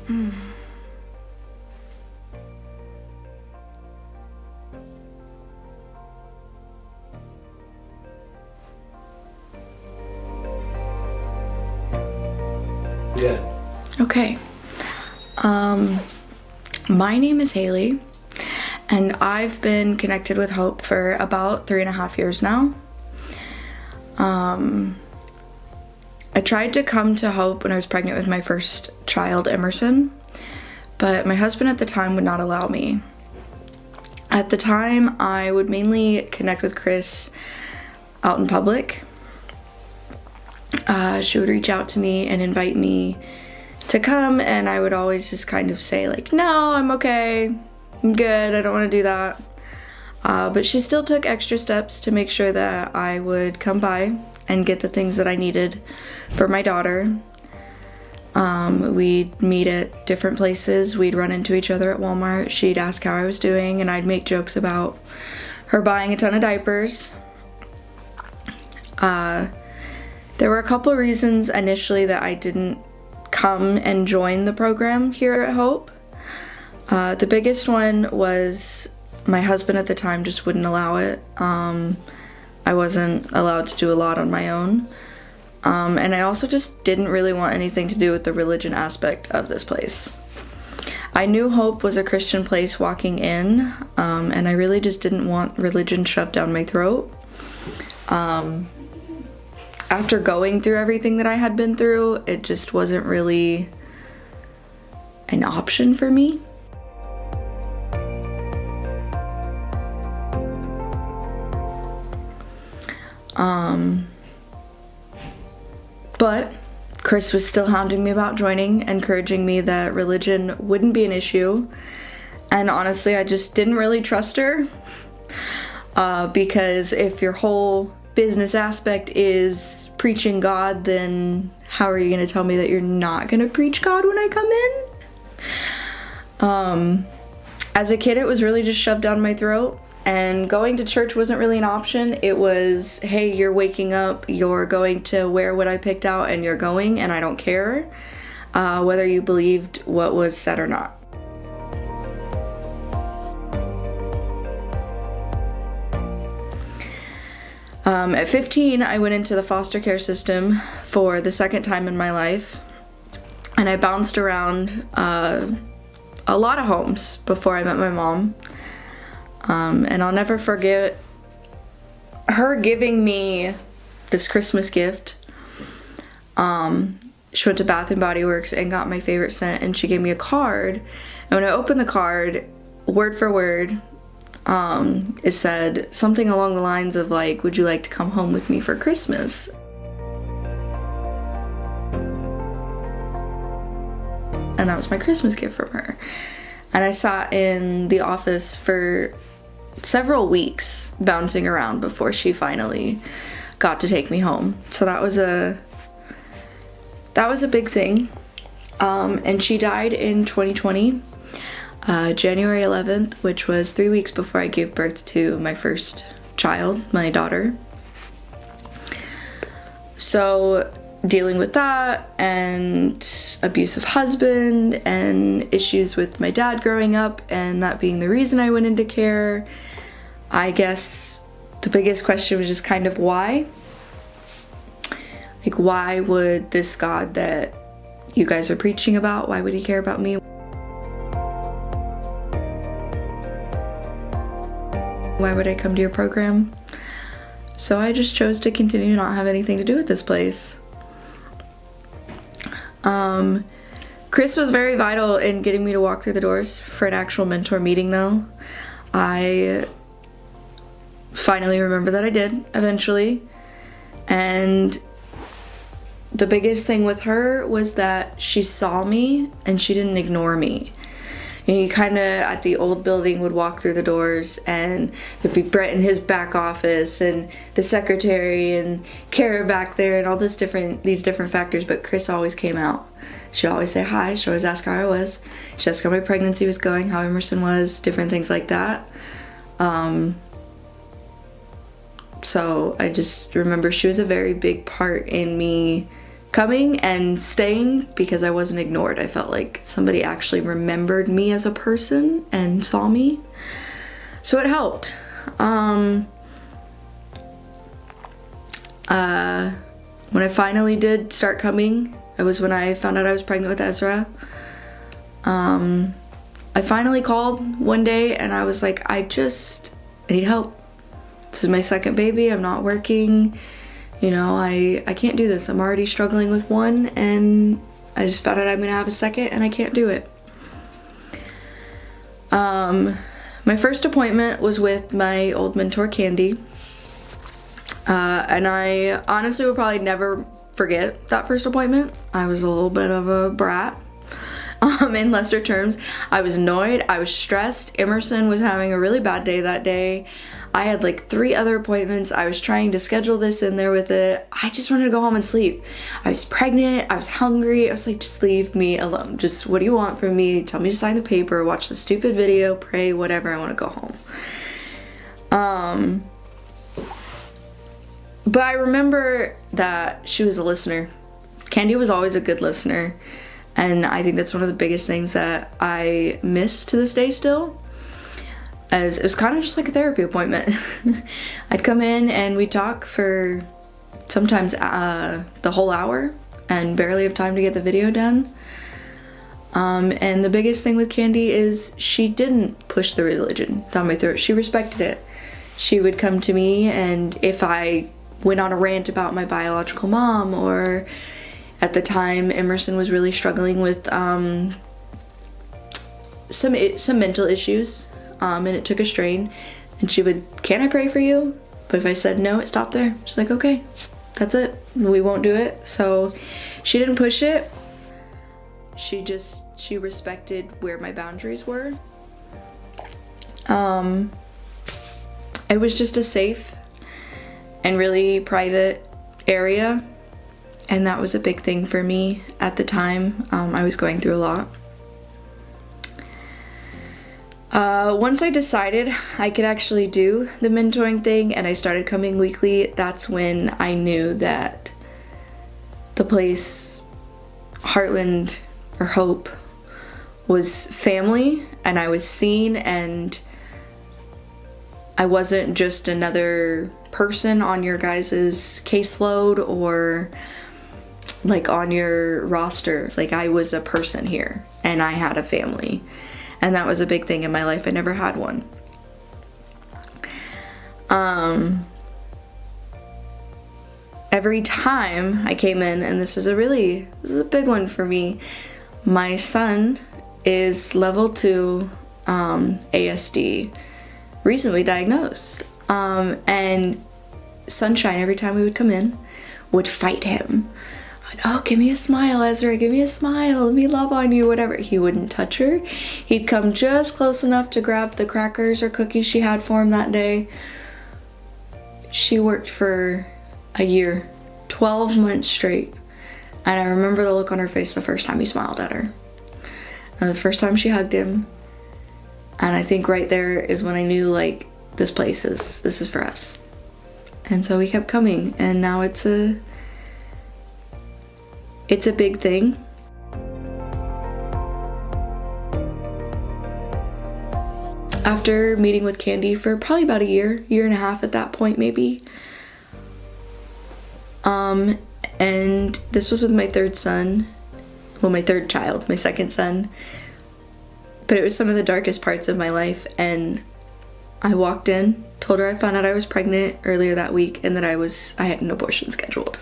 Yeah. Okay. My name is Hailey, and I've been connected with Hope for about 3.5 years now. I tried to come to Hope when I was pregnant with my first child, Emerson, but my husband at the time would not allow me. At the time, I would mainly connect with Chris out in public. She would reach out to me and invite me to come, and I would always just kind of say like, no, I'm okay, I'm good, I don't want to do that. But she still took extra steps to make sure that I would come by and get the things that I needed for my daughter. We'd meet at different places, we'd run into each other at Walmart, she'd ask how I was doing, and I'd make jokes about her buying a ton of diapers. There were a couple of reasons initially that I didn't come and join the program here at Hope. The biggest one was my husband at the time just wouldn't allow it. I wasn't allowed to do a lot on my own. And I also just didn't really want anything to do with the religion aspect of this place. I knew Hope was a Christian place walking in, and I really just didn't want religion shoved down my throat. After going through everything that I had been through, it just wasn't really an option for me. But Chris was still hounding me about joining, encouraging me that religion wouldn't be an issue. And honestly, I just didn't really trust her. Because if your whole business aspect is preaching God, then how are you going to tell me that you're not going to preach God when I come in? As a kid, it was really just shoved down my throat. And going to church wasn't really an option. It was, hey, you're waking up, you're going to wear what I picked out, and you're going, and I don't care whether you believed what was said or not. At 15, I went into the foster care system for the second time in my life, and I bounced around a lot of homes before I met my mom. And I'll never forget her giving me this Christmas gift. She went to Bath and Body Works and got my favorite scent, and she gave me a card. And when I opened the card, word for word, it said something along the lines of like, would you like to come home with me for Christmas? And that was my Christmas gift from her. And I sat in the office for several weeks bouncing around before she finally got to take me home. So that was a big thing. And she died in 2020, January 11th, which was 3 weeks before I gave birth to my first child, my daughter. So dealing with that and abusive husband and issues with my dad growing up, and that being the reason I went into care, I guess the biggest question was just kind of why? Like, why would this God that you guys are preaching about, why would he care about me? Why would I come to your program? So I just chose to continue to not have anything to do with this place. Chris was very vital in getting me to walk through the doors for an actual mentor meeting, though. I finally remember that I did, eventually. And the biggest thing with her was that she saw me and she didn't ignore me. And you kind of, at the old building, would walk through the doors and there'd be Brett in his back office and the secretary and Kara back there and all these different factors, but Chris always came out. She'd always say hi, she'd always ask how I was. She'd ask how my pregnancy was going, how Emerson was, different things like that. So I just remember she was a very big part in me coming and staying because I wasn't ignored. I felt like somebody actually remembered me as a person and saw me. So it helped. When I finally did start coming, it was when I found out I was pregnant with Ezra. I finally called one day and I was like, I need help. This is my second baby. I'm not working. You know, I can't do this. I'm already struggling with one, and I just found out I'm gonna have a second and I can't do it. My first appointment was with my old mentor, Candy. And I honestly will probably never forget that first appointment. I was a little bit of a brat. In lesser terms, I was annoyed, I was stressed. Emerson was having a really bad day that day. I had like 3 other appointments. I was trying to schedule this in there with it. I just wanted to go home and sleep. I was pregnant, I was hungry. I was like, just leave me alone. Just, what do you want from me? Tell me to sign the paper, watch the stupid video, pray, whatever. I want to go home. But I remember that she was a listener. Candy was always a good listener. And I think that's one of the biggest things that I miss to this day still. As it was kind of just like a therapy appointment. I'd come in and we'd talk for sometimes the whole hour and barely have time to get the video done. And the biggest thing with Candy is she didn't push the religion down my throat. She respected it. She would come to me, and if I went on a rant about my biological mom, or at the time Emerson was really struggling with some mental issues, and it took a strain, and she would, can I pray for you? But if I said no, it stopped there. She's like, okay, that's it, we won't do it. So she didn't push it. She respected where my boundaries were. It was just a safe and really private area, and that was a big thing for me at the time. I was going through a lot. Once I decided I could actually do the mentoring thing and I started coming weekly, that's when I knew that the place, Heartland or Hope, was family, and I was seen, and I wasn't just another person on your guys' caseload or like on your roster. It's like I was a person here and I had a family. And that was a big thing in my life. I never had one. Every time I came in, and this is a big one for me, my son is level 2 ASD, recently diagnosed. And Sunshine, every time we would come in, would fight him. Oh, give me a smile, Ezra, give me a smile, let me love on you, whatever. He wouldn't touch her. He'd come just close enough to grab the crackers or cookies she had for him that day. She worked for a year, 12 months straight. And I remember the look on her face the first time he smiled at her. And the first time she hugged him. And I think right there is when I knew, like, this is for us. And so we kept coming, and now it's a big thing. After meeting with Candy for probably about a year and a half at that point, maybe. And this was with my third son. Well, my third child, my second son. But it was some of the darkest parts of my life, and I walked in, told her I found out I was pregnant earlier that week, and that I had an abortion scheduled.